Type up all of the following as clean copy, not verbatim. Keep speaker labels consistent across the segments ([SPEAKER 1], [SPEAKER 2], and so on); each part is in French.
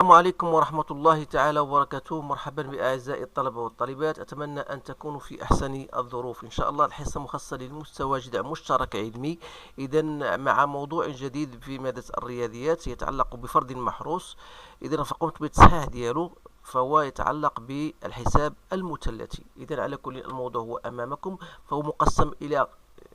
[SPEAKER 1] السلام عليكم ورحمة الله تعالى وبركاته. مرحبا بأعزائي الطلبة والطالبات، أتمنى أن تكونوا في أحسن الظروف. إن شاء الله الحصة مخصصة للمستوى جدع مشترك علمي، إذا مع موضوع جديد في مادة الرياضيات يتعلق بفرض محروس. إذا فقمت بالتصحيح ديالو، فهو يتعلق بالحساب المثلثي. إذا على كل الموضوع هو أمامكم، فهو مقسم إلى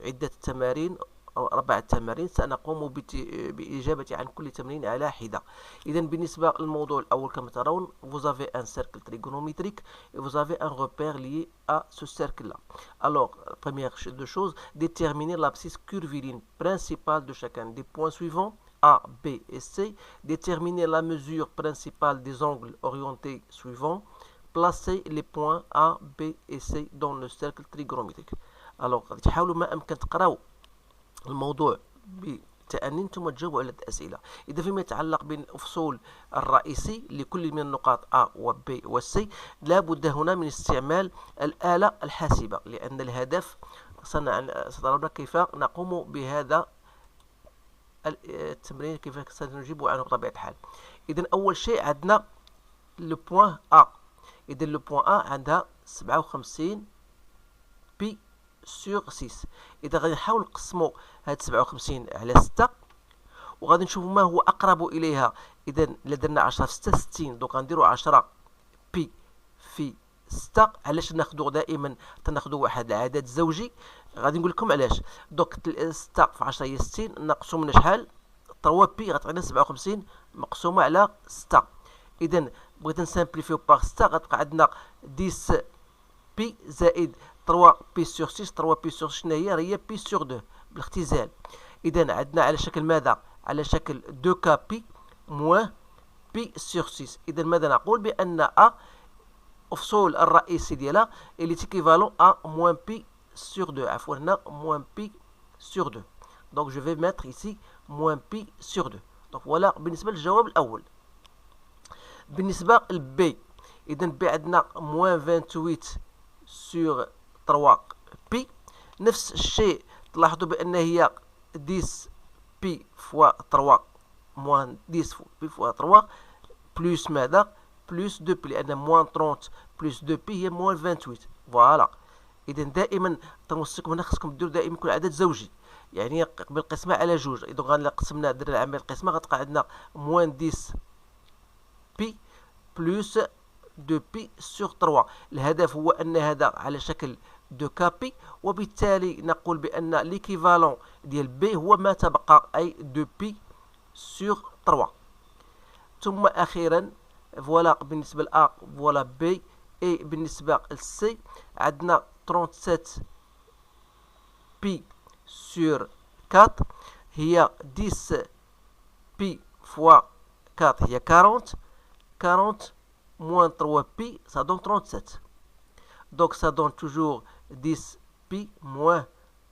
[SPEAKER 1] عدة تمارين أو 4 تمارين. سنقوم بإجابة عن كل تمرين على حدة. إذا بالنسبة للموضوع الأول كما ترون، vous avez un cercle trigonométrique et vous avez un repère lié à ce cercle-là. Alors, première deux choses, déterminer l'abscisse curviligne principale de chacun des points suivants, A, B et C. Déterminer la mesure principale des angles orientés suivants. Placer les points A, B et C dans le cercle trigonométrique. Alors, تحاولوا ما أمكن تقراو الموضوع بتأني ثم تجاوبوا على الأسئلة. إذا فيما يتعلق بالأفصول الرئيسي لكل من النقاط A و B و C، لا بد هنا من استعمال الآلة الحاسبة، لأن الهدف سترون كيف نقوم بهذا التمرين، كيف سنجيب عنه بطبيعة الحال. إذا أول شيء عندنا لو بوان A. إذا لو بوان A عندها 57 بي سور 6. إذا غادي نحاول نقسموا هاد 57 على 6 وغادي نشوفوا ما هو أقرب إليها. إذا إلا درنا 10 في 6 60، دوك غنديروا 10 بي في 6. علاش ناخذوا دائما تناخذوا واحد العدد زوجي؟ غادي نقول لكم علاش. دوك 6 في 10 هي 60، نقصوا منها شحال؟ 3 بي غتعطينا 57 مقسومة على 6. إذا بغيت نسامبليفيو باغ 6، غتبقى عندنا 10 بي زائد 3 بي سور 6. 3 بي سور 6 شنو هي؟ هي بي سور 2 بالاختزال. إذا عندنا على شكل ماذا؟ على شكل 2 كا بي موان بي سور 6. إذا ماذا نقول؟ بأن أ أفصول الرئيسي ديالها اللي تيكيفالون أ موان بي سور 2. عفوا هنا موان بي سور 2. دونك جو في ميتر إيسي موان بي سور 2. دونك فوالا بالنسبة للجواب الأول. بالنسبة للبي، إذا بي عندنا موان 28 سور 3 بي. نفس الشيء تلاحظوا بأن هي 10 بي فوا 3 موان 10 بي فوا 3 بلوس ماذا؟ بلوس 2 بي، لأن موان 30 بلوس 2 بي هي موان 28. فوالا. إذا دائما تنوصيكم هنا خصكم ديروا دائما كل عدد زوجي، يعني قبل القسمة على جوج. إذا غنلا قسمنا درنا عملية القسمة غتبقى عندنا موان 10 بي بلوس 2 بي سور 3. الهدف هو أن هذا على شكل 2 كابي، وبالتالي نقول بأن ليكيفالون ديال بي هو ما تبقى، أي 2 بي سور 3. ثم أخيرا فوالا بالنسبة لأ فوالا بي. اي بالنسبة لسي عندنا 37 بي سور 4 هي 10 بي فوا 4 هي 40. 40 moins 3 pi, ça donne 37. Donc ça donne toujours 10 pi moins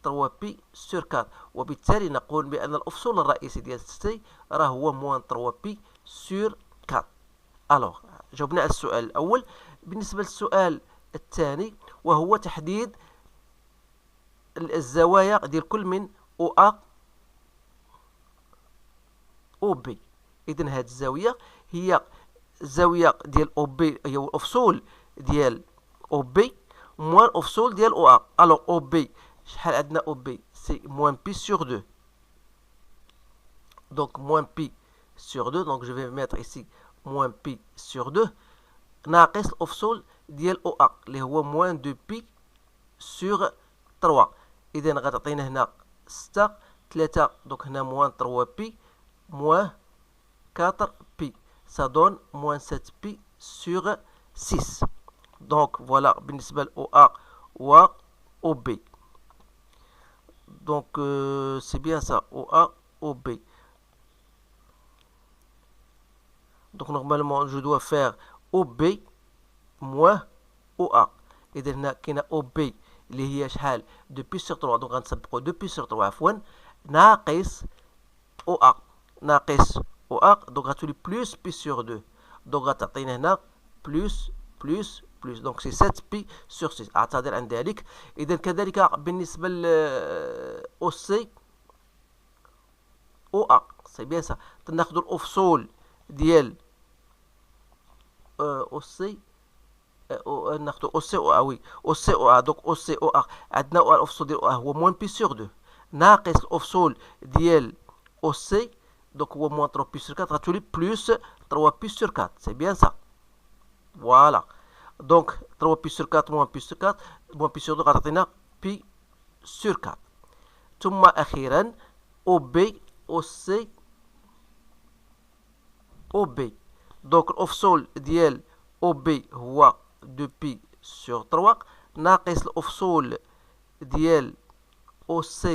[SPEAKER 1] 3 pi sur 4. وبالتالي نقول بأن الأفصول الرئيسي ديال سي راه هو moins 3 pi sur 4. ألوغ جاوبنا على السؤال الأول. بالنسبة للسؤال الثاني وهو تحديد الزوايا ديال كل من OA OB. إذن هذه الزاوية هي الزاوية ديال او بي، هي الافصول ديال او بي موان الافصول ديال او ا. الوغ او بي شحال عندنا؟ او بي سي موان بي سور 2. دونك موان بي سور 2، دونك جو في ميتر ايسي موان بي سور 2 ناقص الافصول ديال او ا اللي هو موان 2 بي سور 3. اذا غتعطينا هنا 6 3، دونك هنا موان 3 بي موان 4 بي. Ça donne moins 7 pi sur 6. Donc voilà بالنسبة ل OA و OB. Donc c'est bien ça, OA OB. Donc normalement je dois faire OB moins OA. إذا هنا كاينة OB اللي هي شحال 2 pi sur 3، دونك غنسبقو 2 pi sur 3 عفوا ناقص OA ناقص OA، donc غتولي بلوس بي سور 2. donc غتعطينا هنا بلوس بلوس بلوس، donc سي 7 بي سور 6. اعتذر عن ذلك. اذا كذلك بالنسبه ل او سي او ا سي بيان سا، تناخذوا الافصول ديال OC ناخدو OC OA وي OC OA دونك OC OA عندنا الأفصول ديال OA هو موان بي سور 2 ناقص الأفصول ديال OC دونك هو موان 3 بي سور 4 غتولي بلوس 3 بي سور 4 سي بيان سا فوالا دونك 3 بي سور 4 موان بي سور 4 موان بي سور 2 غتعطينا بي سور 4 ثم أخيرا OB OC OB دونك الأفصول ديال OB هو 2π sur 3 ناقص الأفصول ديال OC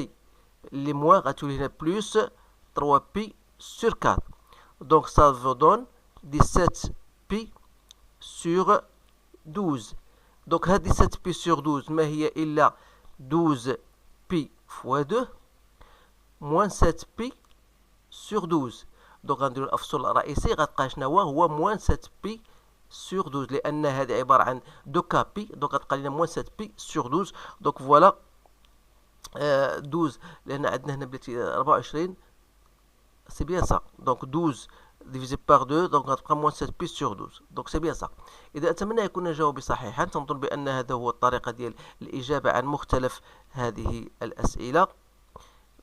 [SPEAKER 1] اللي موان غتولي هنا بلوس 3π sur 4 دونك ça vous donne 17π sur 12 دونك هاد 17π sur 12 ما هي إلا 12π fois 2 moins 7π sur 12 دونك غنديرو الأفصول الرئيسي غتبقى شناهو هو moins 7π sur 12 لأن هذه عبارة عن 2kπ دونك غتبقى لنا moins 7π sur 12 دونك فوالا 12 لأن عندنا هنا بلاتي 24 سي بيان سا دونك 12 divisé par 2 دونك غتبقى moins 7π sur 12 دونك سي بيان سا. إذا أتمنى يكون جوابي صحيحا تنظن بأن هذا هو الطريقة ديال الإجابة عن مختلف هذه الأسئلة.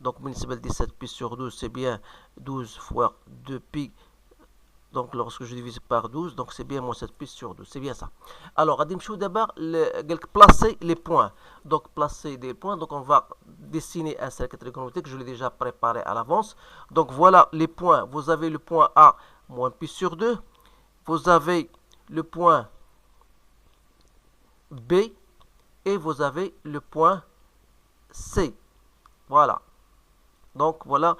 [SPEAKER 1] Donc, بالنسبة ل 17π sur 12, c'est bien 12 fois 2π. Donc, lorsque je divise par 12, donc c'est bien moins 7π sur 12. C'est bien ça. Alors, غادي نمشيو d'abord placer les points. Donc, placer des points. Donc, on va dessiner un cercle trigonométrique. Je l'ai déjà préparé à l'avance. Donc, voilà les points. Vous avez le point A, moins π sur 2. Vous avez le point B. Et vous avez le point C. Voilà. دونك فوالا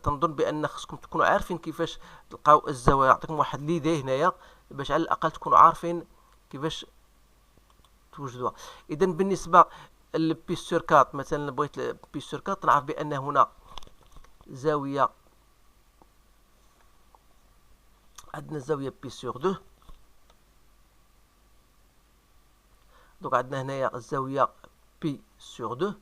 [SPEAKER 1] تنظن بان خصكم تكونوا عارفين كيفاش تلقاو الزوايا. نعطيكم واحد ليدي هنايا باش على الاقل تكونوا عارفين كيفاش توجدوها. اذا بالنسبه للبي سور 4 مثلا بغيت بي سور 4 نعرف بان هنا زاويه عندنا زاويه بي سور 2 دونك عندنا هنايا الزاويه بي سور 2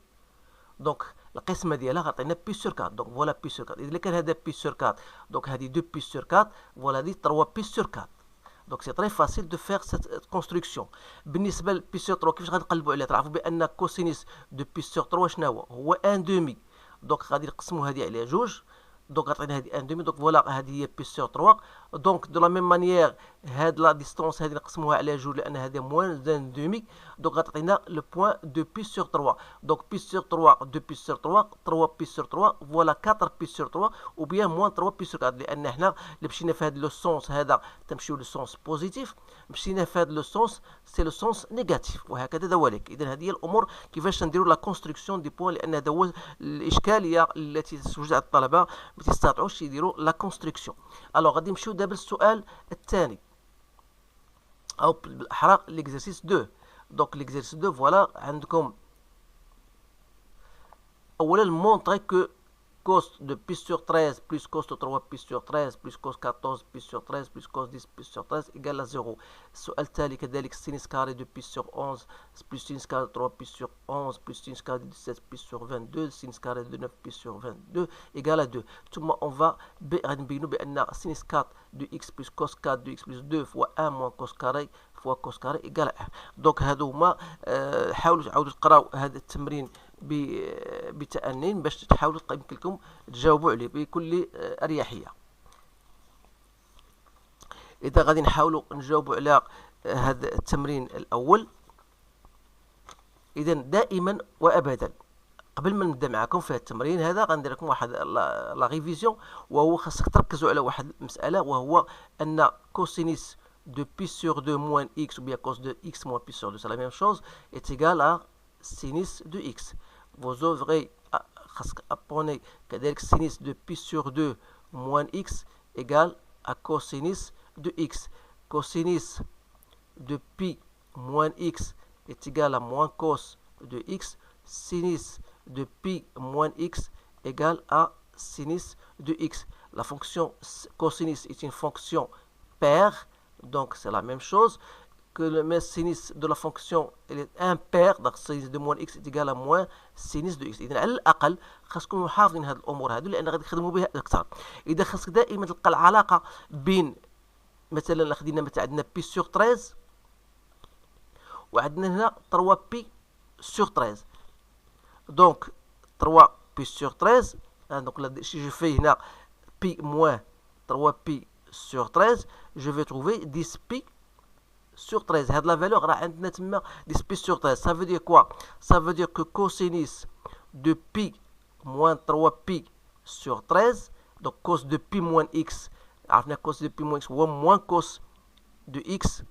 [SPEAKER 1] دونك القسمه ديالها غتعطينا بي سور 4 دونك فوالا بي سور 4. اذا كان هذا بي سور 4 دونك هذه 2 بي سور 4 فوالا هذه 3 بي سور 4 دونك سي تري فاسيل دو فيغ سيت كونستركسيون. بالنسبه لبي سور 3 كيفاش غنقلبوا عليها؟ تعرفوا بان كوسينيس دو بي سور 3 شنو هو 1 دومي دونك غادي نقسموا هذه على جوج دونك غتعطينا هذه 1 دومي دونك فوالا هذه هي بي سور 3 دونك دو لا ميم مانيير هاد لا ديستونس هذه نقسموها على جوج لان هذه موان 1 دومي دونك غتعطينا لو بوين دو بي سور 3 دونك بي سور 3 2 بي سور 3 3 بي سور 3 فوالا 4 بي سور 3 ou bien موان 3 بي سور 4 لان حنا اللي مشينا في هذا لو سونس هذا تمشيو لو سونس بوزيتيف مشينا في هذا لو سونس سي لو سونس نيجاتيف وهكذا دواليك. اذا هذه هي الامور كيفاش نديروا لا كونستركسيون دي بوين لان هذا هو الاشكاليه التي توجد على الطلبه ما تستطيعوش يديروا لا كونستركسيون. الوغ غادي نمشيو دابا للسؤال الثاني او بالاحرى ليكزرسيس 2. دونك ليكزرسيس 2 فوالا عندكم اولا montrer que cos de pi sur 13 plus cos de 3 pi sur 13 plus cos 14 pi sur 13 plus cos 10 pi sur 13 égale à 0. السؤال التالي كذلك sinus carré de pi sur 11 plus sinus carré de 3 pi sur 11 plus sinus carré de 17 pi sur 22 sinus carré de 9 pi sur 22 égale à 2. ثم on va غادي نبينوا بان sinus 4 de x plus cos 4 de x plus 2 fois 1 moins cos carré fois cos carré égale à 1. دونك هادو هما حاولوا تعاودوا تقراو هذا التمرين بتأني باش تحاولوا يمكن لكم تجاوبوا عليه بكل أريحية. إذا غادي نحاولوا نجاوبوا على هذا التمرين الأول. إذا دائما وأبدا قبل ما نبدا معكم في هذا التمرين هذا غندير لكم واحد لا ريفيزيون وهو خاصك تركزوا على واحد المسألة وهو أن كوسينيس de pi sur 2 moins x ou bien cos de x moins pi sur 2 c'est la même chose est égal à sinus de x. Vous ouvrez apprenez كذلك sinus de pi sur 2 moins x égale à cosinus de x. Cosinus de pi moins x est égal à moins cos de x. Sinus de pi moins x égale à sinus de x. La fonction cosinus est une fonction paire, donc c'est la même chose que le sinus de la fonction est impair, donc sinus de moins x est égal à moins sinus de x. إذا على الأقل خاصكم محافظين هذه الأمور هذو لأن غادي تخدموا بها أكثر. إذا خاصك دائما تلقى العلاقة بين مثلا خدينا مثلا عندنا بي سور 13 وعندنا هنا 3 بي سور 13. دونك 3 بي سور 13 دونك si je fais هنا pi moins 3 pi sur 13 je vais trouver 10 pi sur 13. هاد لا فالور راه عندنا تما 10 pi sur 13. Ça veut dire quoi? Ça veut dire que cosinus de pi moins 3 pi sur 13, donc cos de pi moins x, عرفنا cos de pi moins x هو moins cos de x,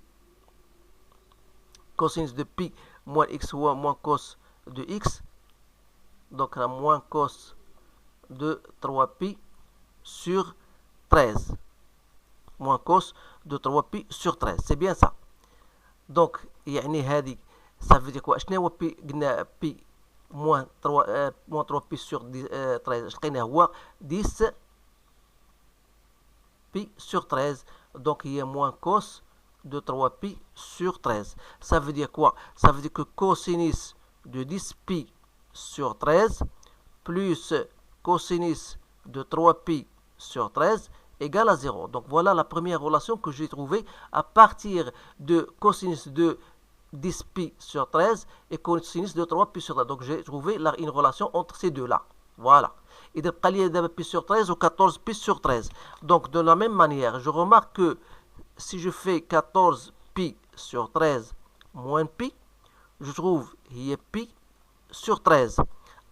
[SPEAKER 1] cosinus de pi moins x هو moins cos de x, donc là moins cos de 3 pi sur 13, moins cos de 3 pi sur 13, c'est bien ça. Donc يعني هذه ça veut dire quoi? شنو هو بي؟ قلنا بي moins 3 pi sur 13 لقينا هو 10 pi sur 13, donc il y a moins cos de 3 pi sur 13. Ça veut dire quoi? Ça veut dire que cosinus de 10 pi sur 13 plus cosinus de 3 pi sur 13 égale à 0. Donc voilà la première relation que j'ai trouvée à partir de cosinus de 10 pi sur 13 et cosinus de 3 pi sur 13. Donc j'ai trouvé une relation entre ces deux-là. Voilà. Et de pi sur 13 ou 14 pi sur 13. Donc de la même manière, je remarque que si je fais 14 pi sur 13 moins pi, je trouve il y a pi sur 13.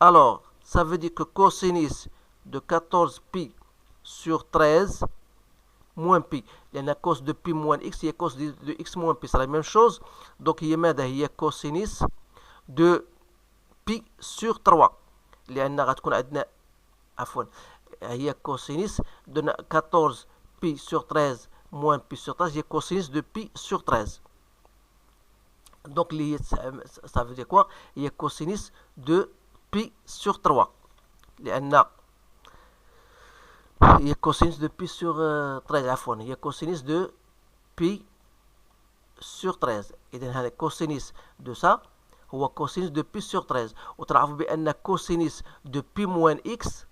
[SPEAKER 1] Alors, ça veut dire que cosinus de 14 pi sur 13 moins pi. Il y a cos de pi moins x, il y a cos de x moins pi. C'est la même chose. Donc, il y a cosinus de pi sur 3. لأن غتكون عندنا عفوا هي cosinus de 14 pi sur 13 moins pi sur 13, il y a cosinus de pi sur 13. Donc, ça veut dire quoi? Il y a cosinus de pi sur 3. لأن il y a cosinus de pi sur 13 عفوا il y a cosinus de pi sur 13. إذن هذا cosinus de ça هو cosinus de pi sur 13. وتعرفوا بأن cosinus de pi moins x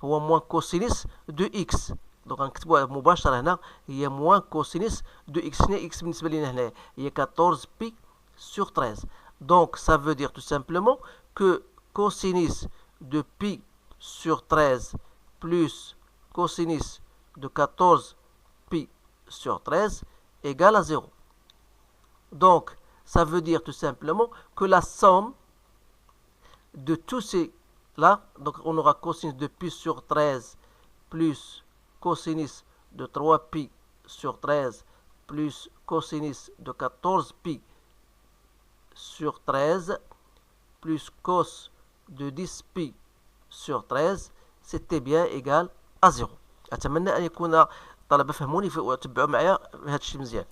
[SPEAKER 1] هو moins cosinus de x. دونك غنكتبوها مباشرة هنا هي moins cosinus de x. شنو x بالنسبة لنا هنا؟ هي 14 pi sur 13. Donc ça veut dire tout simplement que cosinus de pi sur 13 plus cosinus de 14 pi sur 13 égale à 0. Donc, ça veut dire tout simplement que la somme de tous ces-là, donc on aura cosinus de pi sur 13 plus cosinus de 3 pi sur 13 plus cosinus de 14 pi sur 13 plus cos de 10 pi sur 13, c'était bien égal à 0. أتمنى أن يكون الطلبة فهموني وتبعوا معايا هذا الشيء مزيان.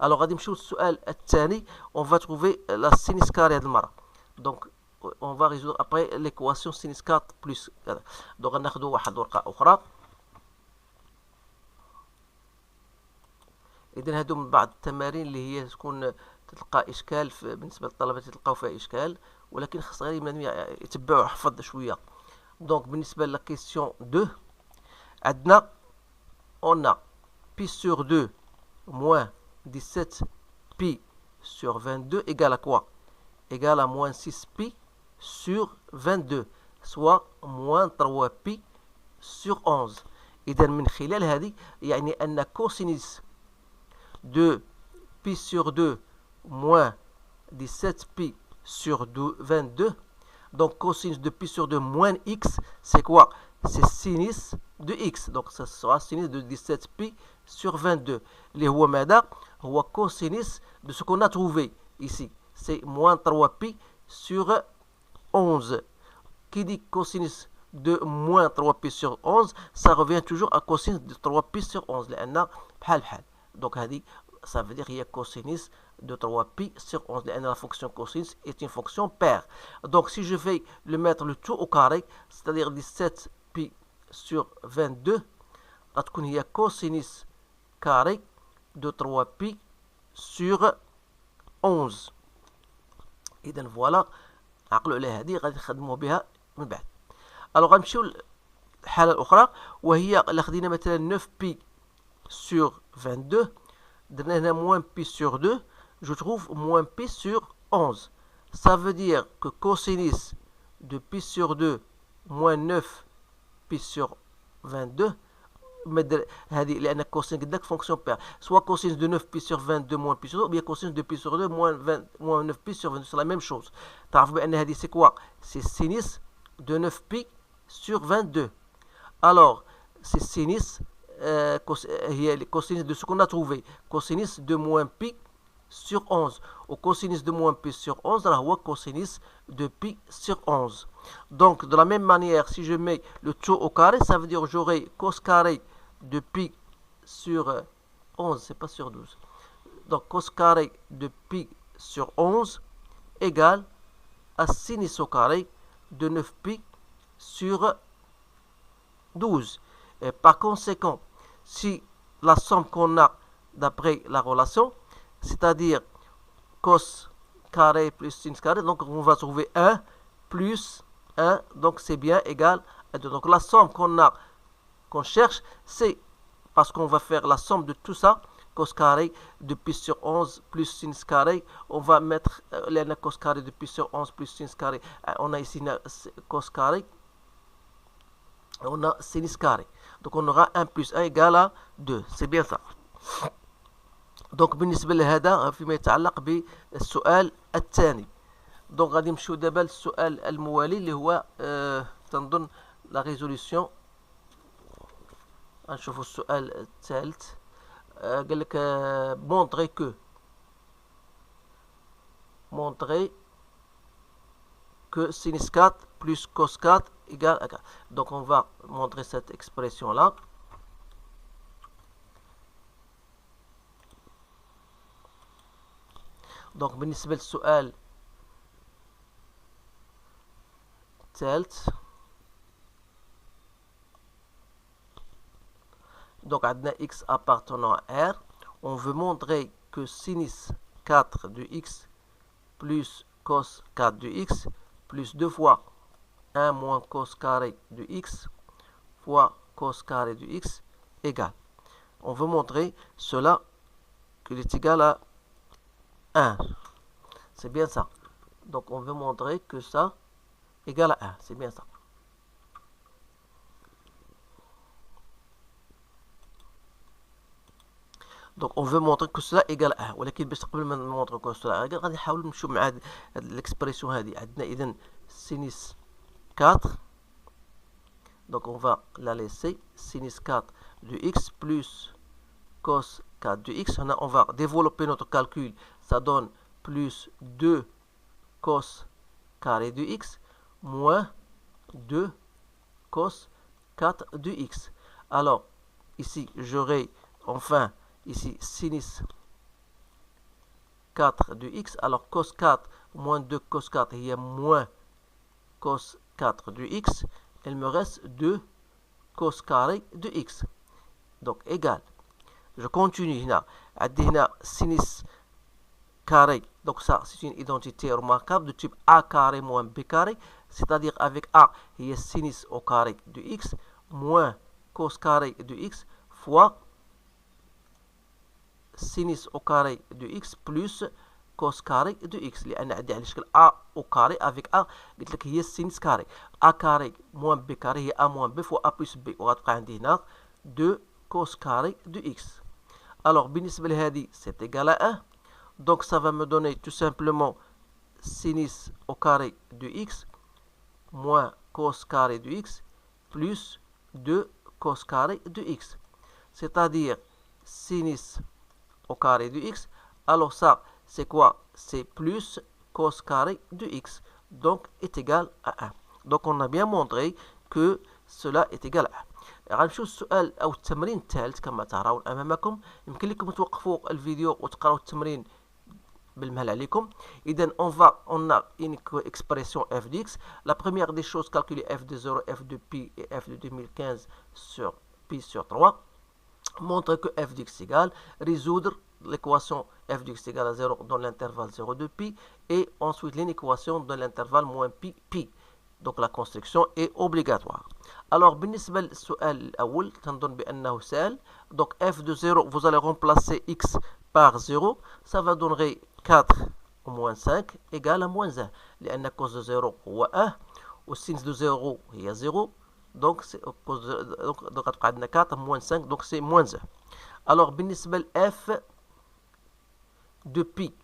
[SPEAKER 1] ألوغ غادي نمشيو للسؤال الثاني. On va trouver la sinus carré هذه المرة. Donc on va résoudre après l'équation sinus 4 plus كذا. Donc غناخذوا واحد ورقة أخرى. إذن هادو من بعض التمارين اللي هي تكون تلقى إشكال بالنسبة للطلبة تلقاو فيها إشكال، ولكن خص غير يتبعوا حفظ شوية. Donc بالنسبة لا question 2 عندنا on a pi sur 2 moins 17 pi sur 22 égale à quoi? Égale à moins 6 pi sur 22, soit moins 3 pi sur 11. إذا من خلال هذه يعني أن cosinus de pi sur 2 moins 17 pi sur 22. Donc cosinus de pi sur 2 moins x, c'est quoi? C'est sinus de x. Donc ça sera sinus de 17 pi sur 22. اللي هو ماذا؟ هو cosinus de ce qu'on a trouvé ici. C'est moins 3 pi sur 11. Qui dit cosinus de moins 3 pi sur 11, ça revient toujours à cosinus de 3 pi sur 11. لأن بحال بحال. Donc هذه ça veut dire qu'il y a cosinus de 3 pi sur 11. La fonction cosinus est une fonction paire. Donc si je vais le mettre le tout au carré, c'est-à-dire 17 pi sur 22, غتكون هي cosinus carré de 3 pi sur 11. إذا فوالا عقلوا على هذه غادي نخدموا بها من بعد. الوغ غنمشيو للحالة الأخرى وهي إلا خدينا مثلا 9 pi sur 22. درنا هنا moins pi sur 2, je trouve moins pi sur 11. Ça veut dire que cosinus de pi sur 2 moins 9 pi sur 22, هذه لأن cosine قد لك fonction paire, soit cosinus de 9 pi sur 22 moins pi sur 2 ou bien cosinus de pi sur 2 moins 9 pi sur 22, c'est la même chose. تعرفوا بأن هذه c'est quoi? C'est sinus de 9 pi sur 22. Alors, c'est sinus هي cosinus de ce qu'on a trouvé, cosinus de moins pi sur 11. Au cosinus de moins pi sur 11, là, on cosinus de pi sur 11. Donc, de la même manière, si je mets le tout au carré, ça veut dire que j'aurai cos carré de pi sur 11, c'est pas sur 12. Donc, cos carré de pi sur 11 égale à sinus au carré de 9 pi sur 12. Et par conséquent, si la somme qu'on a d'après la relation, c'est-à-dire cos carré plus sin carré, donc on va trouver 1 plus 1, donc c'est bien égal à 2. Donc la somme qu'on cherche, c'est, parce qu'on va faire la somme de tout ça, cos carré de pi sur 11 plus sin carré, on va mettre le cos carré de pi sur 11 plus sin carré, on a ici cos carré, on a sinus carré. Donc on aura 1 plus 1 égale à 2. C'est bien ça. Donc بالنسبة لهذا فيما يتعلق بالسؤال الثاني. دونك غادي نمشيو دابا للسؤال الموالي اللي هو تنظن لا ريزوليسيون. غنشوفوا السؤال الثالث. قال لك montrer que sinus 4 plus cos 4 égale à 4. Donc on va montrer cette expression là. Donc بالنسبة للسؤال الثالث، donc عندنا x appartenant à R, on veut montrer que sinus 4 de x plus cos 4 de x plus 2 fois 1 moins cos carré de x fois cos carré de x égale. On veut montrer cela qu'il est égal à 1. C'est bien ça. Donc on veut montrer que ça égale à 1. C'est bien ça. Donc on veut montrer que cela égale à 1. ولكن باش قبل ما نمونطرو que cela égale غادي نحاولوا نمشيو مع هاد l'expression هذه. عندنا إذن sinus 4. Donc on va la laisser. Sinus 4 de x plus cos 4 de x. On va développer notre calcul. Ça donne plus 2 cos carré de x moins 2 cos 4 de x. Alors, ici, j'aurai enfin ici sinus 4 de x. Alors, cos 4 moins 2 cos 4, il y a moins cos 4 de x. Il me reste 2 cos carré de x. Donc, égal. Je continue هنا. عندي هنا sinus carré. Donc ça, c'est une identité remarquable de type a carré moins b carré. C'est-à-dire avec a, il y a sinus au carré de x moins cos carré de x fois sinus au carré de x plus cos carré de x. لأن عندي على شكل a au carré avec a قلت لك هي sinus carré. a carré moins b carré هي a moins b fois a plus b. وغتبقى عندي هنا 2 cos carré de x. Alors, بالنسبة لهذه, c'est égal à 1. Donc, ça va me donner tout simplement sinus au carré de x moins cos carré de x plus 2 cos carré de x. C'est-à-dire sinus au carré de x. Alors ça, c'est quoi? C'est plus cos carré de x. Donc, est égal à 1. Donc, on a bien montré que cela est égal à 1. غنمشيو السؤال او التمرين الثالث كما ترون امامكم. يمكن لكم توقفوا الفيديو وتقراو التمرين بالمهل عليكم. اذا on a une expression f de x. La première des choses, calculer f de 0, f de pi et f de 2015 sur pi sur 3. Montrer que f de x égale, résoudre l'équation f de x égale à 0 dans l'intervalle 0 de pi et ensuite l'équation dans l'intervalle moins pi pi. Donc la construction est obligatoire. Alors, بالنسبة للسؤال الأول تنظن بأنه سهل. Donc f de 0, vous allez remplacer x par 0, ça va donner 4 moins 5 égale à moins 1. لأن cos de 0 هو 1 والسينس de 0 هي 0. Donc, غتبقى عندنا 4 moins 5, donc c'est moins 1. Alors, بالنسبة ل f de pi,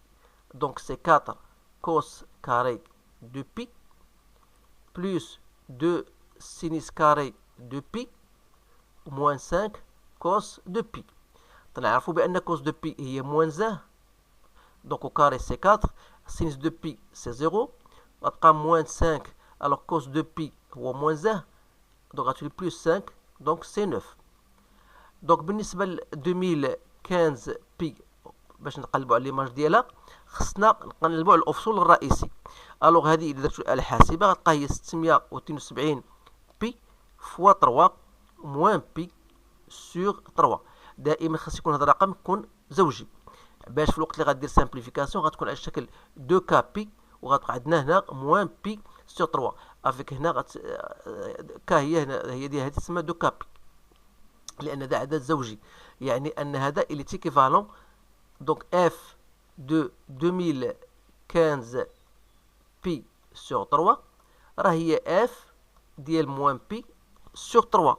[SPEAKER 1] donc c'est 4 cos carré de pi plus 2 sinus carré de pi moins 5 cos de pi. نعرفوا بأن cos de pi هي moins 1, donc au carré c'est 4, sinus de pi c'est 0, غتبقى moins 5, alors cos de pi هو moins 1, donc غتولي plus 5, donc c'est 9. donc بالنسبة ل 2015 pi باش نقلبوا على ليماج ديالها خصنا نقلبوا على الافصول الرئيسي. الوغ هذه اذا درتو الآلة الحاسبة غتلقى هي 672 بي فوا 3 موان بي سور 3. دائما خاص يكون هذا الرقم يكون زوجي باش في الوقت اللي غدير سامبليفيكاسيون غتكون على الشكل 2 كا بي وغتبقى عندنا هنا موان بي سور 3 افيك هنا كا هي هنا هي ديال هذه تسمى 2 كا بي لان هذا عدد زوجي يعني ان هذا il est équivalent. Donc f de 2015 pi sur 3 راه هي f ديال moins pi sur 3.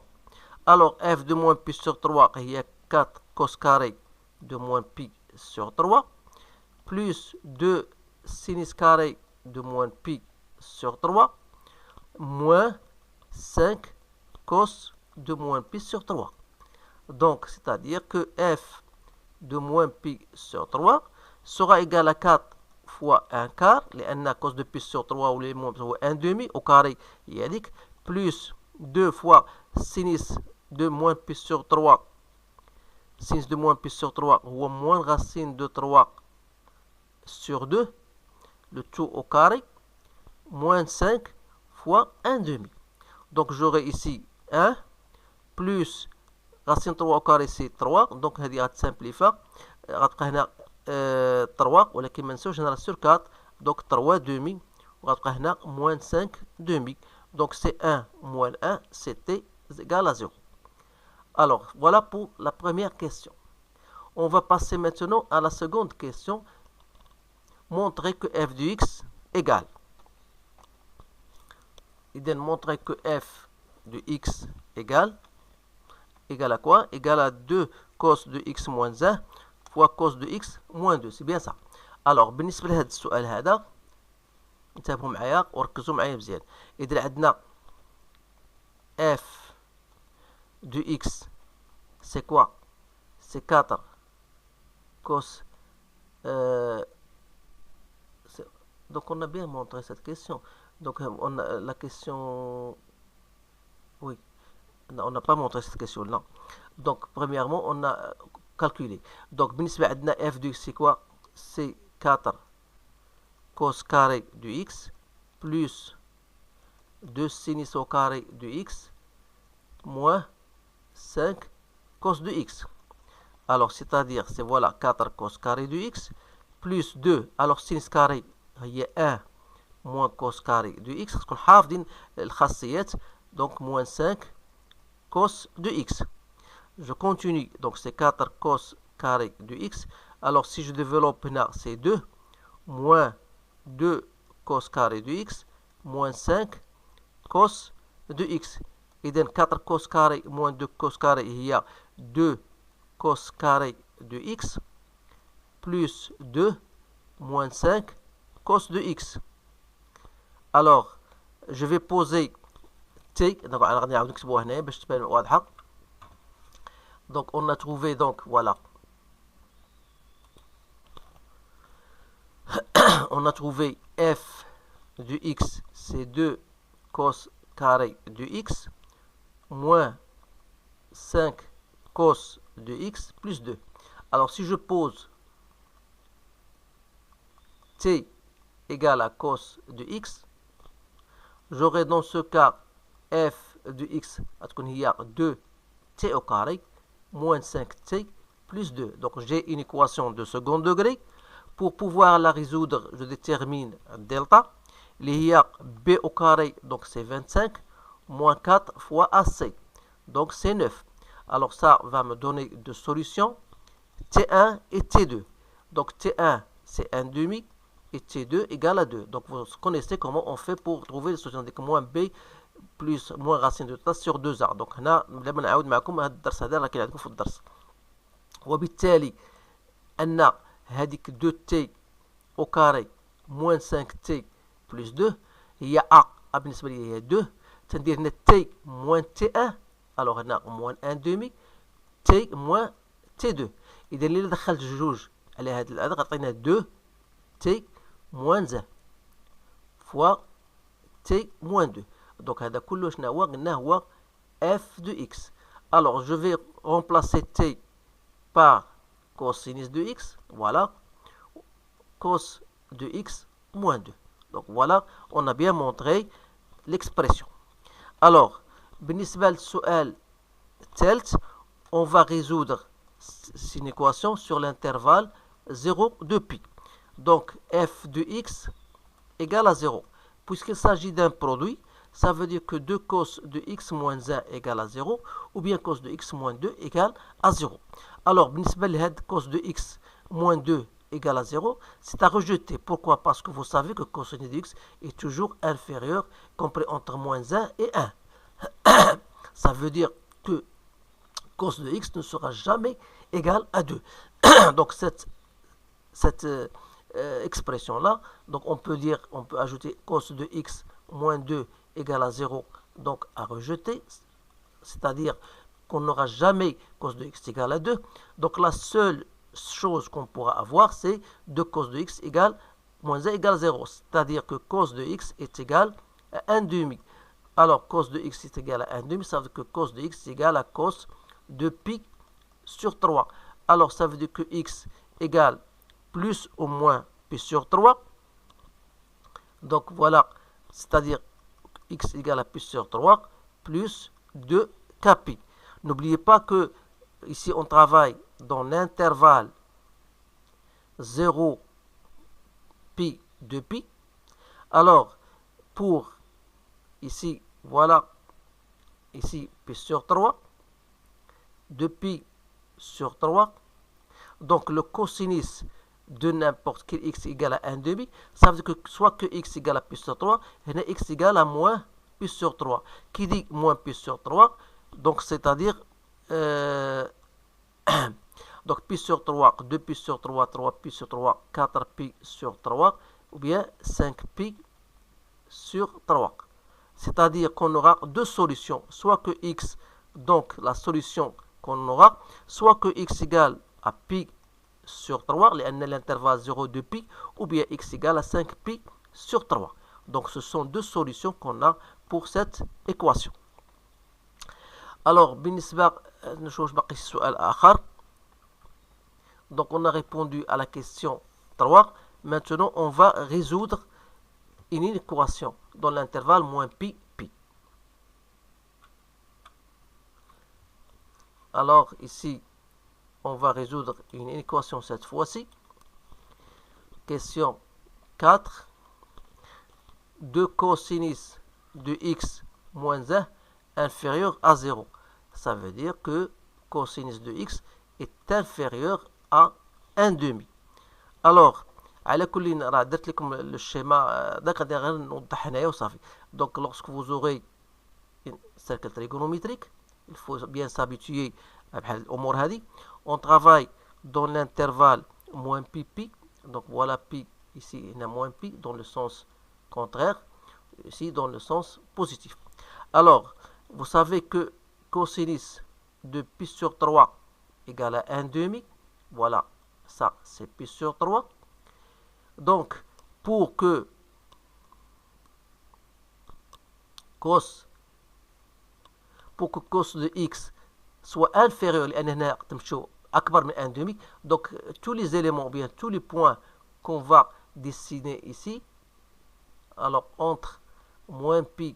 [SPEAKER 1] alors f de moins pi sur 3 هي 4 cos carré de moins pi sur 3 plus 2 sinus carré de moins pi sur 3 moins 5 cos de moins pi sur 3. donc c'est-à-dire que f de moins pi sur 3 sera égal à 4 fois 1 quart, لأن cos de pi sur 3 ou les moins هو 1 demi au carré هي هذيك plus 2 fois sinus de moins pi sur 3. sinus de moins pi sur 3 هو moins racine de 3 sur 2, le tout au carré, moins 5 fois 1 demi. donc j'aurai ici 1 plus racine 3 au carré c'est 3, donc هذه غتسامبليفا غتبقى هنا 3 ولكن ما نساوش هنا sur 4 donc 3 demi وغتبقى هنا moins 5 demi. donc c'est 1 moins 1 c'était égal à 0. alors voilà pour la première question. On va passer maintenant à la seconde question. Montrer que f de x égale. إذن montrer que f de x égale à quoi? Égale à 2 cos de x moins 1 fois cos de x moins 2. C'est bien ça. alors بالنسبة لهذا السؤال هذا انتبهوا معايا وركزوا معايا مزيان. إذا عندنا f de x c'est quoi? c'est 4 cos donc on a bien montré cette question. donc on a la question, oui, non, on n'a pas montré cette question, non. donc premièrement on a calculé. donc بالنسبة عندنا f de x c'est quoi? c'est 4 cos carré de x plus 2 sinus au carré de x moins 5 cos de x. alors c'est-à-dire c'est voilà 4 cos carré de x plus 2 alors sinus carré هي 1 moins cos carré de x تكون حافظين الخاصيات. donc moins 5 cos de x. je continue. donc c'est 4 cos carré de x. alors si je développe هنا c'est 2 moins 2 cos carré de x moins 5 cos de x. إذن 4 cos carré moins 2 cos carré هي 2 cos carré de x plus 2 moins 5 cos de x. alors je vais poser t. donc غادي نعاود نكتبوها هنايا باش تبان واضحه. donc on a trouvé donc voilà on a trouvé f de x c'est 2 cos carré de x moins 5 cos de x plus 2. alors si je pose t égale à cos de x, j'aurai dans ce cas f de x هتكون هي 2t au carré moins 5t plus 2. donc j'ai une équation de second degré. pour pouvoir la résoudre je détermine delta اللي هي b au carré donc c'est 25 moins 4 fois ac donc c'est 9. alors ça va me donner deux solutions T1 et T2. Donc T1 c'est 1 demi et T2 égale à 2. Donc vous connaissez comment on fait pour trouver la solution. Donc moins B plus moins racine de θ sur 2A. Donc هنا لما نعاود معكم هذا الدرس هذا راه كاين عندكم في الدرس. وبالتالي أن هذيك 2T au carré moins 5T plus 2 هي A بالنسبة لي هي 2. تندير هنا T moins T1. alors هنا moins 1 demi T moins T2. إذا اللي دخلت جوج على هذا غطينا 2 T moins 1 fois T moins 2. Donc هذا كله شنو هو قلنا هو f de x. Alors je vais remplacer T par cosinus de x. Voilà. Cos de x moins 2. Donc voilà, on a bien montré l'expression. Alors, بالنسبة للسؤال الثالث, on va résoudre une équation sur l'intervalle 0 de pi. Donc f de x égale à 0. Puisqu'il s'agit d'un produit, ça veut dire que 2 cos de x moins 1 égale à 0, ou bien cos de x moins 2 égale à 0. Alors, بالنسبة لهاد cos de x moins 2 égale à 0, c'est à rejeter. Pourquoi? Parce que vous savez que cosinus de x est toujours inférieur, compris entre moins 1 et 1. Ça veut dire que cos de x ne sera jamais égal à 2. Donc cette expression-là, donc on peut ajouter cos de x moins 2 égale à 0, donc à rejeter, c'est-à-dire qu'on n'aura jamais cos de x égale à 2. Donc la seule chose qu'on pourra avoir, c'est 2 cos de x égale moins 1 égale 0, c'est-à-dire que cos de x est égal à 1 demi. Alors cos de x est égal à 1 demi, ça veut dire que cos de x est égal à cos de pi sur 3. Alors ça veut dire que x égale plus ou moins pi sur 3. Donc voilà, c'est-à-dire x égale à pi sur 3 plus 2 kpi. N'oubliez pas que ici on travaille dans l'intervalle 0 pi 2 pi. Alors pour ici, voilà, ici pi sur 3, 2 pi sur 3. Donc le cosinus de n'importe quel x égale à 1 demi, ça veut dire que soit que x égale à pi sur 3, et x égale à moins pi sur 3. Qui dit moins pi sur 3, donc c'est-à-dire donc pi sur 3, 2 pi sur 3, 3 pi sur 3, 4 pi sur 3, ou bien 5 pi sur 3. C'est-à-dire qu'on aura deux solutions, soit que x, donc la solution qu'on aura, soit que x égale à pi sur 3, l'intervalle 0 de pi, ou bien x égale à 5 pi sur 3. Donc ce sont deux solutions qu'on a pour cette équation. Alors, بالنسبة نشوف باقي السؤال آخر. Donc on a répondu à la question 3. Maintenant on va résoudre une équation dans l'intervalle moins pi, pi. Alors ici, on va résoudre une équation cette fois-ci. Question 4. 2 cosinus de x moins 1 inférieur à 0. Ça veut dire que cosinus de x est inférieur à 1 demi. Alors, على كل راه درت لكم الشيما داك غادي غير نوضح هنايا وصافي. Donc lorsque vous aurez un cercle trigonométrique, il faut bien s'habituer بحال الامور هذه. On travaille dans l'intervalle moins pi pi. Donc voilà pi ici, il y a moins pi dans le sens contraire, ici dans le sens positif. Alors, vous savez que cosinus de pi sur 3 égale à 1 demi. Voilà, ça c'est pi sur 3. Donc, pour que cos de x soit inférieur لأن هنا تمشوا أكبر من 1 demi, donc tous les éléments, ou bien tous les points qu'on va dessiner ici, alors entre moins pi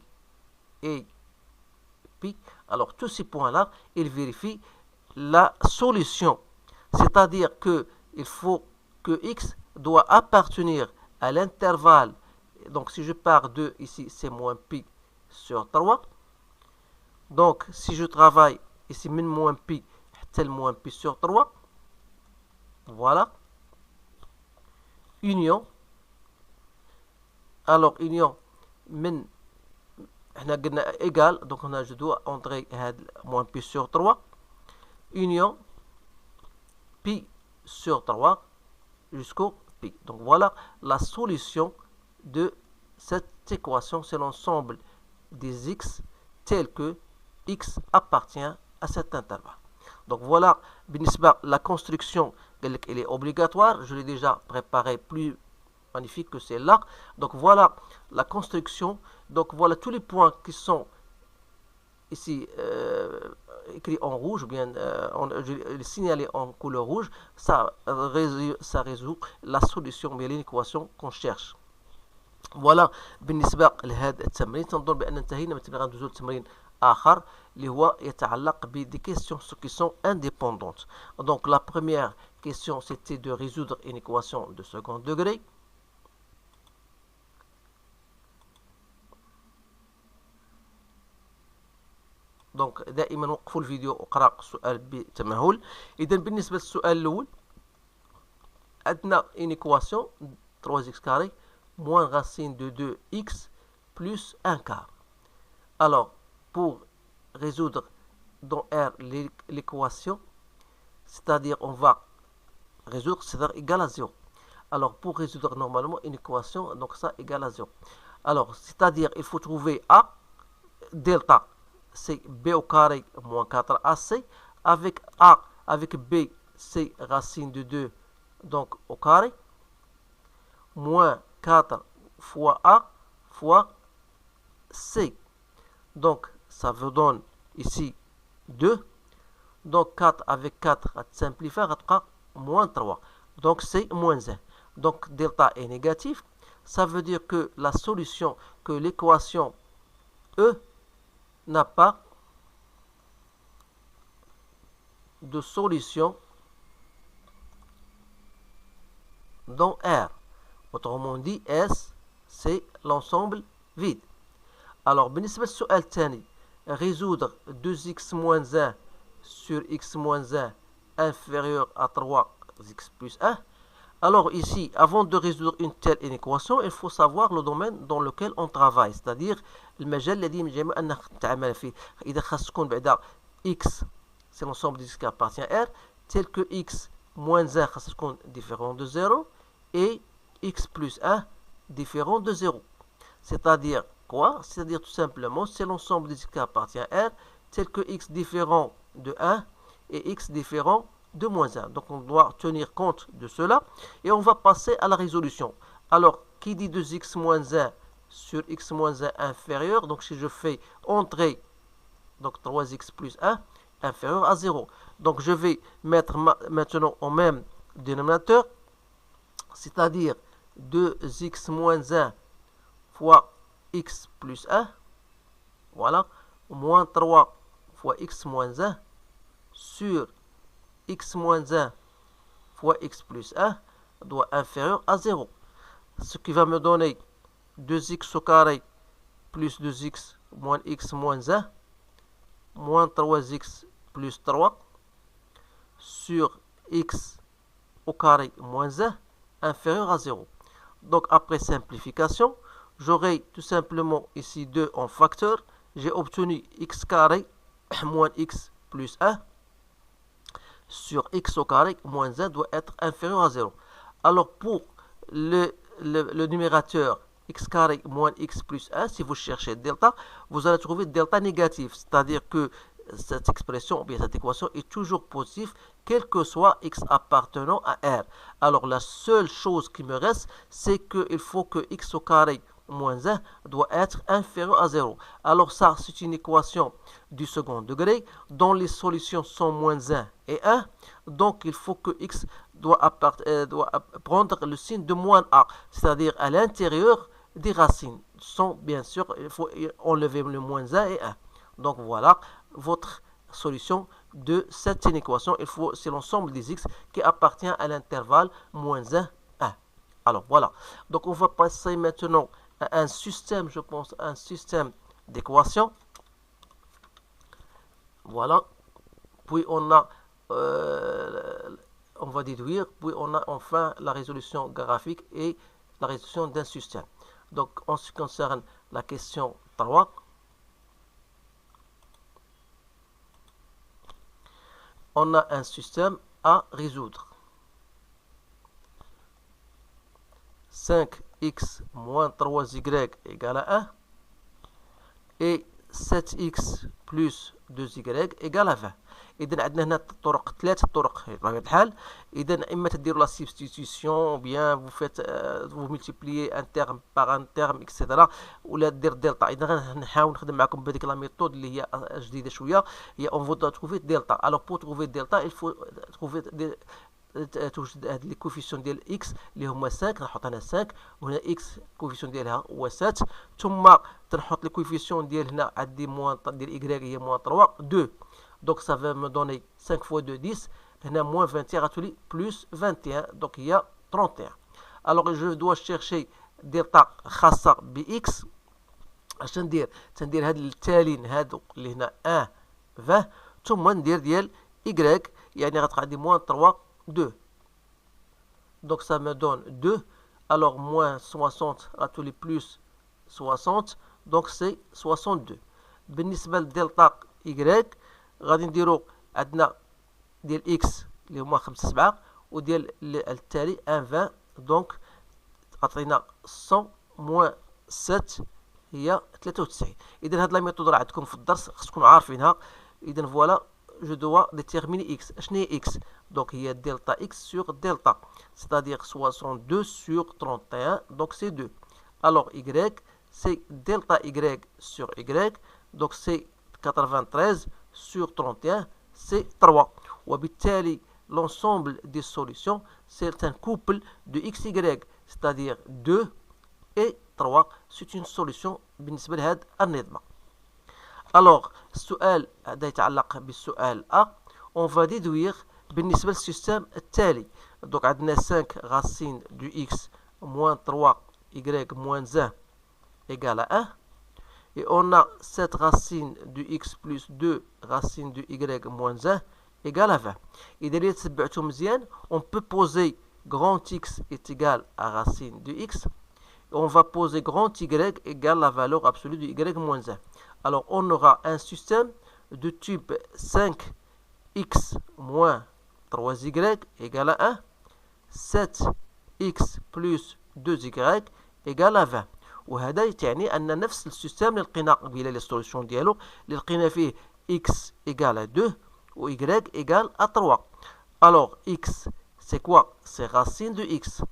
[SPEAKER 1] et pi, alors tous ces points-là, ils vérifient la solution. C'est-à-dire que il faut que x doit appartenir à l'intervalle. Donc si je pars de ici, c'est moins pi sur 3. Donc si je travaille ici, min moins pi, tel moins pi sur 3. Voilà. Union. Alors, union, من احنا قلنا égal, donc je dois entrer moins pi sur 3. Union pi sur 3 jusqu'au pi. Donc voilà la solution de cette équation, c'est l'ensemble des x tel que x appartient à cet intervalle. Donc voilà, la construction, elle est obligatoire, je l'ai déjà préparée plus magnifique que celle-là. Donc voilà la construction, donc voilà tous les points qui sont ici écrits en rouge, ou bien signalés en couleur rouge, ça résout la solution, bien l'équation qu'on cherche. فوالا بالنسبه لهذا التمرين تنظن بان انتهينا من التمرين. غندوزو لتمرين اخر اللي هو يتعلق بدي كيسيون qui sont indépendantes. Donc la première question c'était de résoudre une équation de second degré. دونك دائما وقفوا الفيديو وقرا السؤال بتمهل. اذا بالنسبه للسؤال الاول عندنا une équation 3x carré moins racine de 2x plus 1 quart. Alors, pour résoudre dans R l'équation, c'est-à-dire on va résoudre, c'est-à-dire égal à 0. Alors, pour résoudre normalement une équation, donc ça égale à 0. Alors, c'est-à-dire il faut trouver A, delta, c'est B au carré moins 4AC, avec A, avec B, c'est racine de 2, donc au carré, moins 4 fois A fois C. Donc, ça vous donne ici 2. Donc, 4 avec 4, à simplifier, moins 3. Donc, c'est moins 1. Donc, delta est négatif. Ça veut dire que la solution, que l'équation E n'a pas de solution dans R. Autrement dit, S, c'est l'ensemble vide. Alors, بالنسبة للسؤال الثاني, résoudre 2x moins 1 sur x moins 1 inférieur à 3x plus 1. Alors ici, avant de résoudre une telle équation, il faut savoir le domaine dans lequel on travaille, c'est-à-dire المجال الذي يجب أن نتعامل فيه. إذا خاص تكون بعدا x, c'est l'ensemble des x qui appartient à R, tel que x moins 1 خاص تكون différent de 0 et x plus 1 différent de 0. C'est-à-dire quoi? C'est-à-dire tout simplement, c'est l'ensemble des x qui appartient à R, tel que x différent de 1 et x différent de moins 1. Donc on doit tenir compte de cela et on va passer à la résolution. Alors, qui dit 2x moins 1 sur x moins 1 inférieur, donc si je fais entrer donc 3x plus 1 inférieur à 0. Donc je vais mettre maintenant au même dénominateur, c'est-à-dire 2x moins 1 fois x plus 1, voilà, moins 3 fois x moins 1 sur x moins 1 fois x plus 1 doit inférieur à 0. Ce qui va me donner 2x au carré plus 2x moins x moins 1 moins 3x plus 3 sur x au carré moins 1 inférieur à 0. Donc après simplification, j'aurai tout simplement ici 2 en facteur. J'ai obtenu x carré moins x plus 1 sur x au carré moins 1 doit être inférieur à 0. Alors pour le numérateur x carré moins x plus 1, si vous cherchez delta, vous allez trouver delta négatif. C'est-à-dire que cette expression, ou bien cette équation est toujours positive, quel que soit x appartenant à R. Alors la seule chose qui me reste, c'est qu'il faut que x au carré moins 1 doit être inférieur à 0. Alors ça, c'est une équation du second degré dont les solutions sont moins 1 et 1. Donc il faut que x doit prendre le signe de moins a, c'est-à-dire à l'intérieur des racines. Sont bien sûr, il faut enlever le moins 1 et 1. Donc voilà votre solution de cette équation. Il faut, c'est l'ensemble des x qui appartient à l'intervalle moins 1, 1. Alors voilà. Donc on va passer maintenant à un système, je pense, un système d'équations. Voilà. Puis on on va déduire, puis on a enfin la résolution graphique et la résolution d'un système. Donc, en ce qui concerne la question 3, on a un système à résoudre. 5x moins 3y égale à 1 et 7x plus 2y égale à 20. إذا عندنا هنا ثلاث طرق بطبيعة الحال. إذا إما تديروا لا سبستيتيسيون بيان vous multipliez un terme par un terme etc. ولا دير دلتا. إذا غنحاول نخدم معكم بهذيك لا ميثود اللي هي جديدة شوية. هي on va trouver delta. Alors pour trouver delta il faut trouver توجد هاد لي كوفيسيون ديال اكس اللي هما 5. نحط هنا 5 وهنا اكس كوفيسيون ديالها هو 7 ثم تنحط لي كوفيسيون ديال هنا عندي موان ديال ايكغيك هي موان 3 2. Donc ça va me donner 5 fois 2 10. هنا moins 21 غتولي plus 21 donc il y a 31. Alors je dois chercher دلتا خاصة بإكس. اش ندير؟ تندير هاد التالين هادو اللي هنا 1 20 ثم ندير ديال إيكغيك يعني غتبقى عندي moins 3 2. Donc ça me donne 2. Alors moins 60 غتولي plus 60 donc c'est 62. بالنسبة لدلتا إيكغيك غادي نديرو عندنا ديال اكس اللي هما 5 7 وديال التالي 1 20 دونك غتعطينا 100 موان 7 هي 93. اذا هاد لا ميثود راه عندكم في الدرس خصكم عارفينها. اذا فوالا جو دوا ديتيرميني اكس. اشنو هي اكس؟ دونك هي دلتا اكس سور دلتا c'est-à-dire 62 sur 31 donc c'est 2. Alors y c'est delta y sur y donc c'est 93 sur 31 c'est 3. وبالتالي l'ensemble des solutions c'est un couple de xy c'est-à-dire 2 et 3. c'est une solution بالنسبة لهذا النظام. Alors السؤال هذا يتعلق بالسؤال A. on va déduire بالنسبة للسيستم التالي. donc عندنا 5 racine du x moins 3 y moins 1 égale à 1. Et on a 7 racines du x plus 2 racines du y moins 1 égale à 20. إذا اللي تبعتو مزيان on peut poser grand x est égal à racine du x. On va poser grand y égale la valeur absolue du y moins 1. Alors on aura un système de type 5x moins 3y égale à 1. 7x plus 2y égale à 20. وهذا يعني أن نفس السيستم اللي لقينا قبيله لي سوليسيون ديالو اللي لقينا فيه x égale à 2 و y égale à 3. Alors x c'est quoi? C'est racine de x.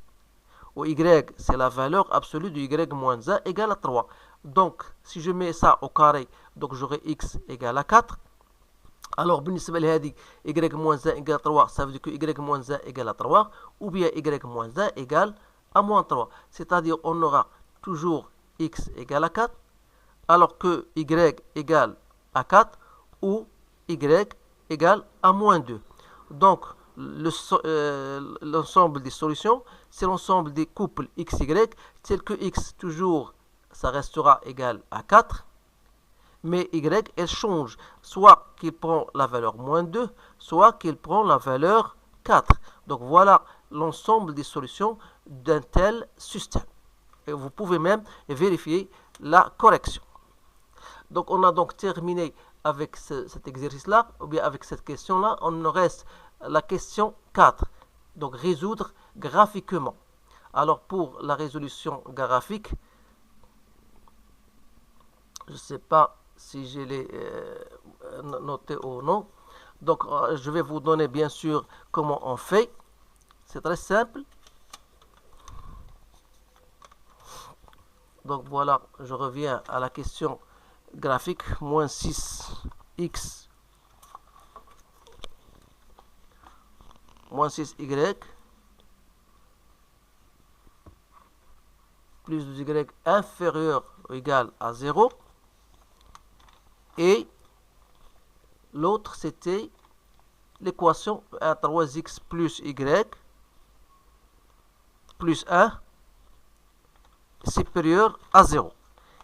[SPEAKER 1] Ou y c'est la valeur absolue du y moins 1 égale à 3. Donc si je mets ça au carré donc j'aurai x égale à 4. Alors بالنسبة لهذه y moins 1 égale à 3 ça veut dire que y moins 1 égale à 3 ou bien y moins 1 égale à moins 3. C'est-à-dire on aura toujours x égale à 4 alors que y égale à 4 ou y égale à moins 2. Donc l'ensemble des solutions c'est l'ensemble des couples xy tel que x toujours ça restera égal à 4 mais y elle change soit qu'il prend la valeur moins 2 soit qu'il prend la valeur 4. Donc voilà l'ensemble des solutions d'un tel système. Et vous pouvez même vérifier la correction. Donc on a donc terminé avec cet exercice-là, ou bien avec cette question-là. On nous reste la question 4. Donc résoudre graphiquement. Alors pour la résolution graphique, je ne sais pas si je l'ai noté ou non. Donc je vais vous donner bien sûr comment on fait. C'est très simple. Donc voilà, je reviens à la question graphique. Moins 6x moins 6y plus 2y inférieur ou égal à 0. Et l'autre c'était l'équation 3x plus y plus 1 supérieur à 0.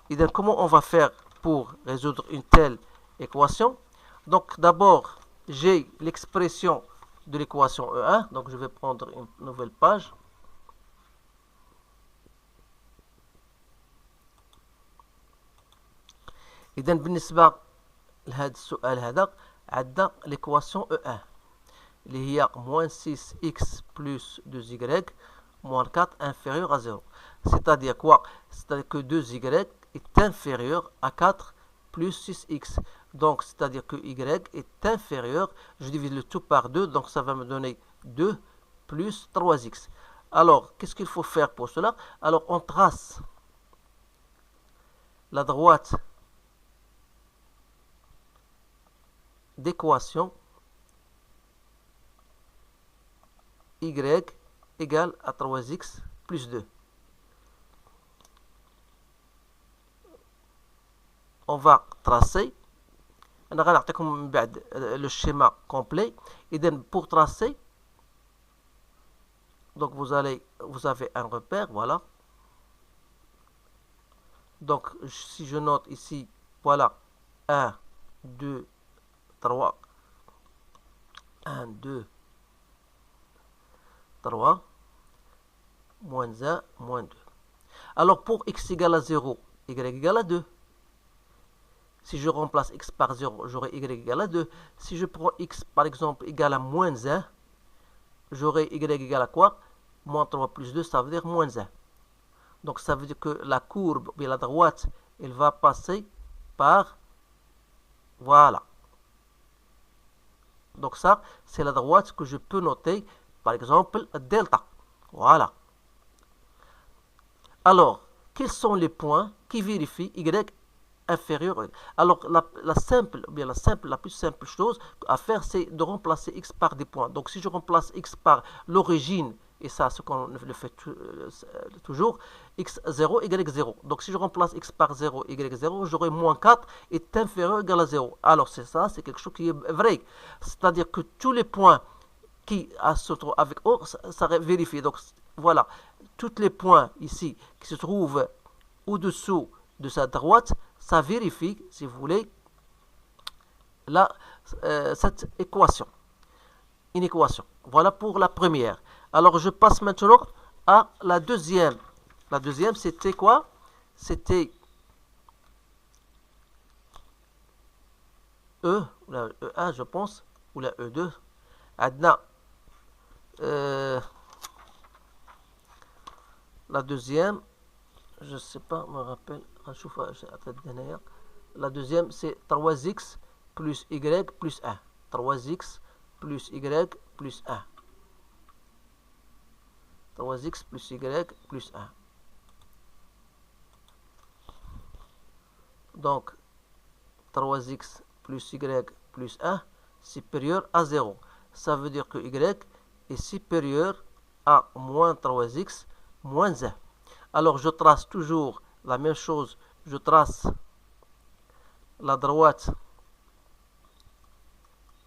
[SPEAKER 1] Et donc comment on va faire pour résoudre une telle équation? Donc d'abord j'ai l'expression de l'équation E1. Donc je vais prendre une nouvelle page. إذا بالنسبة لهذا السؤال هذا عندنا l'équation E1 اللي هي moins 6x plus 2y moins 4 inférieur à 0. C'est-à-dire quoi? C'est-à-dire que 2y est inférieur à 4 plus 6x. Donc, c'est-à-dire que y est inférieur, je divise le tout par 2, donc ça va me donner 2 plus 3x. Alors, qu'est-ce qu'il faut faire pour cela? Alors, on trace la droite d'équation y égale à 3x plus 2. On va tracer. أنا غنعطيكم من بعد le schéma complet. إذن pour tracer, donc vous avez un repère, voilà. Donc si je note ici, voilà, 1, 2, 3, 1, 2, 3, moins 1, moins 2. Alors pour x égale à 0, y égale à 2. Si je remplace x par 0, j'aurai y égale à 2. Si je prends x par exemple égale à moins 1, j'aurai y égale à quoi? Moins 3 plus 2, ça veut dire moins 1. Donc ça veut dire que la courbe, bien la droite, elle va passer par, voilà. Donc ça, c'est la droite que je peux noter, par exemple, delta. Voilà. Alors, quels sont les points qui vérifient y inférieur? Alors, la plus simple chose à faire, c'est de remplacer x par des points. Donc, si je remplace x par l'origine, et ça, ce qu'on le fait toujours, x0, y0. Donc, si je remplace x par 0, y0, j'aurai moins 4 est inférieur ou égal à 0. Alors, c'est ça, c'est quelque chose qui est vrai. C'est-à-dire que tous les points qui se trouvent avec O, ça vérifie. Donc, voilà, tous les points ici qui se trouvent au-dessous de sa droite, ça vérifie, si vous voulez, cette équation. Une équation. Voilà pour la première. Alors, je passe maintenant à la deuxième. La deuxième, c'était quoi? C'était E, la E1, je pense, ou la E2. Adna. La deuxième, je ne sais pas, me rappelle, la deuxième, c'est 3x plus y plus 1. 3x plus y plus 1. 3x plus y plus 1. Donc, 3x plus y plus 1 supérieur à 0. Ça veut dire que y est supérieur à moins 3x moins 1. Alors, je trace toujours la même chose. Je trace la droite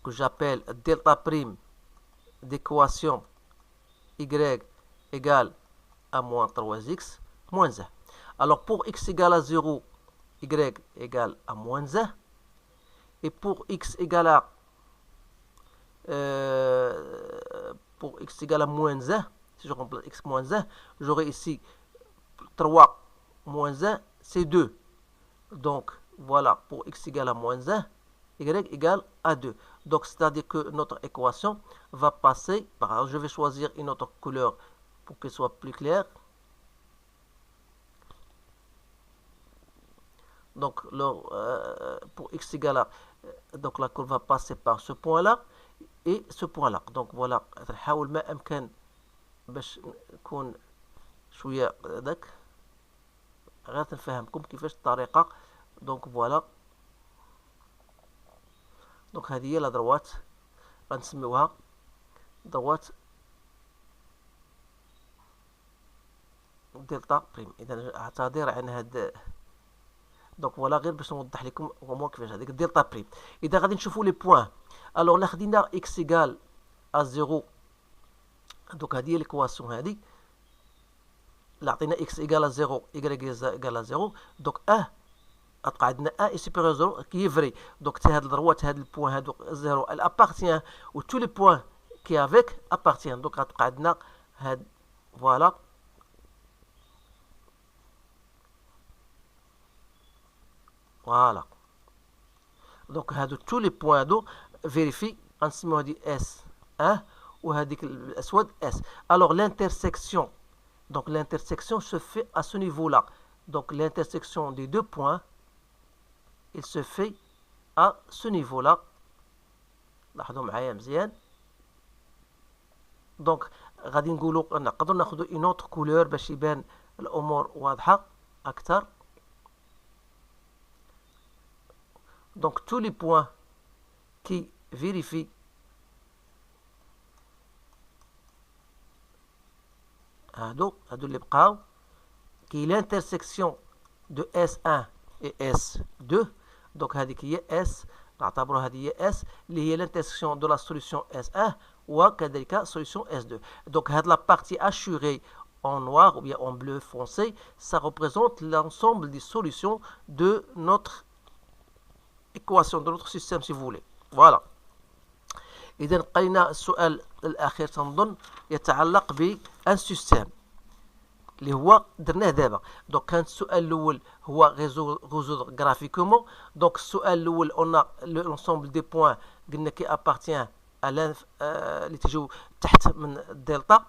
[SPEAKER 1] que j'appelle delta prime d'équation y égale à moins 3x moins 1. Alors, pour x égale à 0, y égale à moins 1. Et pour x égale à moins 1, si je remplace x moins 1, j'aurai ici 3 moins 1, c'est 2. Donc, voilà, pour x égale à moins 1, y égale à 2. Donc, c'est-à-dire que notre équation va passer par... Je vais choisir une autre couleur pour qu'elle soit plus claire. Donc, pour x égale à... Donc, la courbe va passer par ce point-là et ce point-là. Donc, voilà. نحاول ما أمكن باش نكون شوية هذاك غير تنفهمكم كيفاش الطريقة. دونك فوالا. دونك هذه هي لا دروات غنسميوها دروات دلتا بريم. اذا اعتذر عن هاد دونك فوالا غير باش نوضح لكم هما كيفاش هذيك دلتا بريم. اذا غادي نشوفوا لي بوين الوغ لا خدينا اكس ايكال ا 0. دونك هذه هي ليكواسيون هذه لا عطينا اكس ايكال ا 0 y ايكال ا 0. دونك غتبقى عندنا اي سوبيريور 0 كي فري. دونك حتى هاد الضروات هاد البوين هادو 0 الابارتيان و تو لي بوين qui avec appartient. Donc غتبقى عندنا هاد voilà. Voilà. Donc tous les points d'eau vérifie غنسميو هادي S1 وهذيك الاسود S. Alors l'intersection, donc l'intersection se fait à ce niveau-là. Donc l'intersection des deux points, il se fait à ce niveau-là. لاحظوا معايا مزيان. Donc غادي نقولوا نقدروا ناخذوا une autre couleur باش يبان الامور واضحه اكثر. Donc tous les points qui vérifient هادو اللي بقاو qui est l'intersection de S1 et S2. donc هذيك هي S، نعتبرها هذه هي S اللي هي l'intersection de la solution S1 وكذلك solution S2. donc هاد la partie assurée en noir ou bien en bleu foncé, ça représente l'ensemble des solutions de notre équation, de notre système si vous voulez. voilà. إذا قرينا السؤال الأخير تنظن يتعلق بان سيستم اللي هو درناه دابا. دونك كان السؤال الاول هو résoudre graphiquement. دونك السؤال الاول on a l'ensemble des points قلنا كي appartient à اللي تجيو تحت من الدلتا،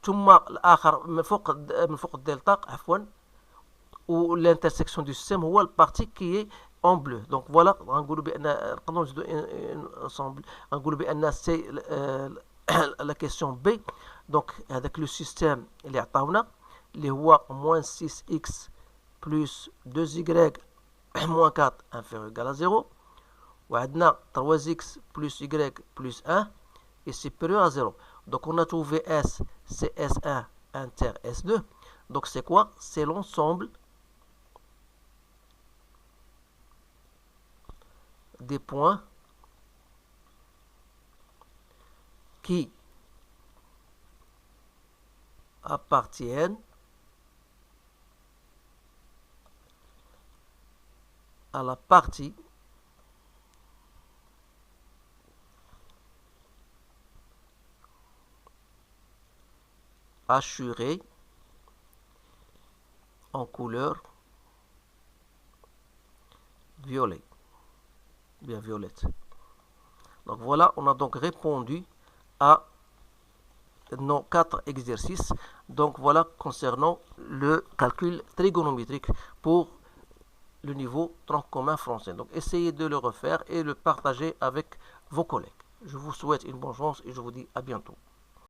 [SPEAKER 1] ثم الاخر من فوق الدلتا عفوا، و l'intersection du système هو البارتي كي en bleu. donc voilà غنقولوا بان نقدروا نزيدوا ensemble غنقولوا بان سي la question B. donc هذاك لو سيستيم اللي عطاونا اللي هو -6x plus 2y moins 4 inférieur égal à 0، وعندنا 3x plus y plus 1 est supérieur à 0. donc on a trouvé S, c'est S1 inter S2. donc c'est quoi? c'est l'ensemble des points qui appartiennent à la partie assurée en couleur violet, bien violette. donc voilà, on a donc répondu à nos 4 exercices. donc voilà concernant le calcul trigonométrique pour le niveau tronc commun français. donc essayez de le refaire et le partager avec vos collègues. je vous souhaite une bonne chance et je vous dis à bientôt.